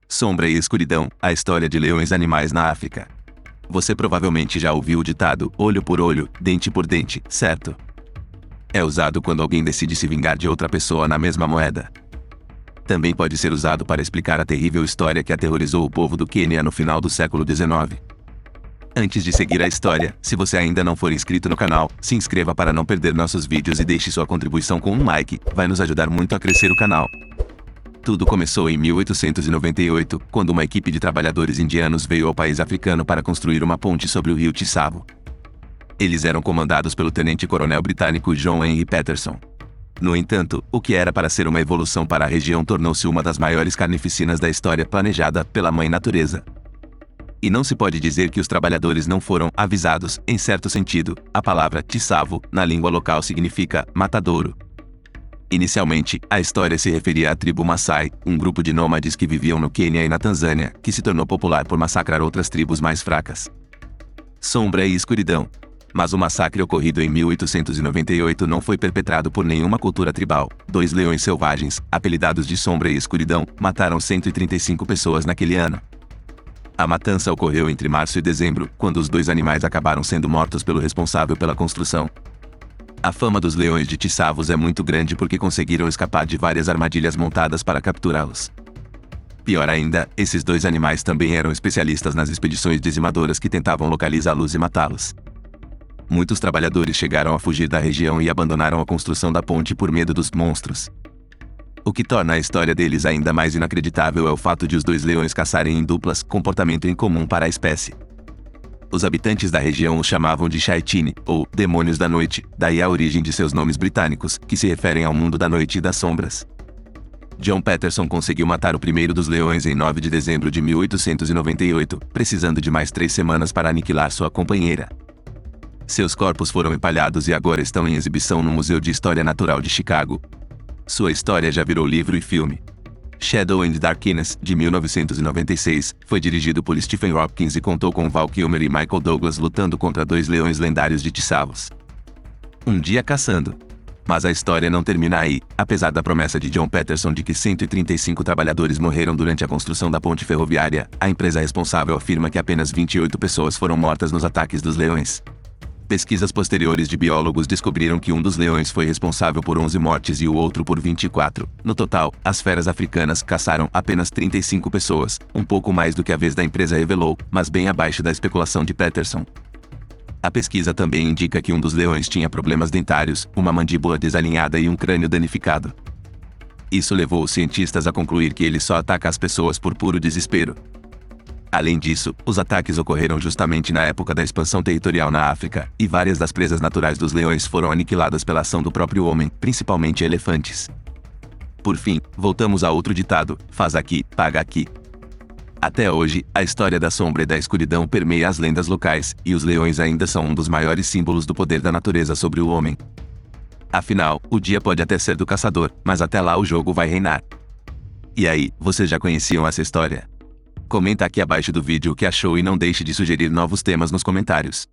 Sombra e escuridão, a história de leões animais na África. Você provavelmente já ouviu o ditado, olho por olho, dente por dente, certo? É usado quando alguém decide se vingar de outra pessoa na mesma moeda. Também pode ser usado para explicar a terrível história que aterrorizou o povo do Quênia no final do século XIX. Antes de seguir a história, se você ainda não for inscrito no canal, se inscreva para não perder nossos vídeos e deixe sua contribuição com um like, vai nos ajudar muito a crescer o canal. Tudo começou em 1898, quando uma equipe de trabalhadores indianos veio ao país africano para construir uma ponte sobre o rio Tsavo. Eles eram comandados pelo tenente-coronel britânico John Henry Patterson. No entanto, o que era para ser uma evolução para a região tornou-se uma das maiores carnificinas da história planejada pela Mãe Natureza. E não se pode dizer que os trabalhadores não foram avisados, em certo sentido. A palavra Tsavo, na língua local significa matadouro. Inicialmente, a história se referia à tribo Maasai, um grupo de nômades que viviam no Quênia e na Tanzânia, que se tornou popular por massacrar outras tribos mais fracas. Sombra e escuridão. Mas o massacre ocorrido em 1898 não foi perpetrado por nenhuma cultura tribal. 2 leões selvagens, apelidados de Sombra e Escuridão, mataram 135 pessoas naquele ano. A matança ocorreu entre março e dezembro, quando os 2 animais acabaram sendo mortos pelo responsável pela construção. A fama dos leões de Tsavo é muito grande porque conseguiram escapar de várias armadilhas montadas para capturá-los. Pior ainda, esses 2 animais também eram especialistas nas expedições dizimadoras que tentavam localizá-los e matá-los. Muitos trabalhadores chegaram a fugir da região e abandonaram a construção da ponte por medo dos monstros. O que torna a história deles ainda mais inacreditável é o fato de os 2 leões caçarem em duplas, comportamento incomum para a espécie. Os habitantes da região os chamavam de Shaitini, ou demônios da noite, daí a origem de seus nomes britânicos, que se referem ao mundo da noite e das sombras. John Patterson conseguiu matar o primeiro dos leões em 9 de dezembro de 1898, precisando de mais 3 semanas para aniquilar sua companheira. Seus corpos foram empalhados e agora estão em exibição no Museu de História Natural de Chicago. Sua história já virou livro e filme. Shadow and Darkness, de 1996, foi dirigido por Stephen Hopkins e contou com Val Kilmer e Michael Douglas lutando contra 2 leões lendários de Tsavo. Um dia caçando. Mas a história não termina aí. Apesar da promessa de John Patterson de que 135 trabalhadores morreram durante a construção da ponte ferroviária, a empresa responsável afirma que apenas 28 pessoas foram mortas nos ataques dos leões. Pesquisas posteriores de biólogos descobriram que um dos leões foi responsável por 11 mortes e o outro por 24. No total, as feras africanas caçaram apenas 35 pessoas, um pouco mais do que a vez da empresa revelou, mas bem abaixo da especulação de Patterson. A pesquisa também indica que um dos leões tinha problemas dentários, uma mandíbula desalinhada e um crânio danificado. Isso levou os cientistas a concluir que ele só ataca as pessoas por puro desespero. Além disso, os ataques ocorreram justamente na época da expansão territorial na África, e várias das presas naturais dos leões foram aniquiladas pela ação do próprio homem, principalmente elefantes. Por fim, voltamos a outro ditado, faz aqui, paga aqui. Até hoje, a história da sombra e da escuridão permeia as lendas locais, e os leões ainda são um dos maiores símbolos do poder da natureza sobre o homem. Afinal, o dia pode até ser do caçador, mas até lá o jogo vai reinar. E aí, vocês já conheciam essa história? Comenta aqui abaixo do vídeo o que achou e não deixe de sugerir novos temas nos comentários.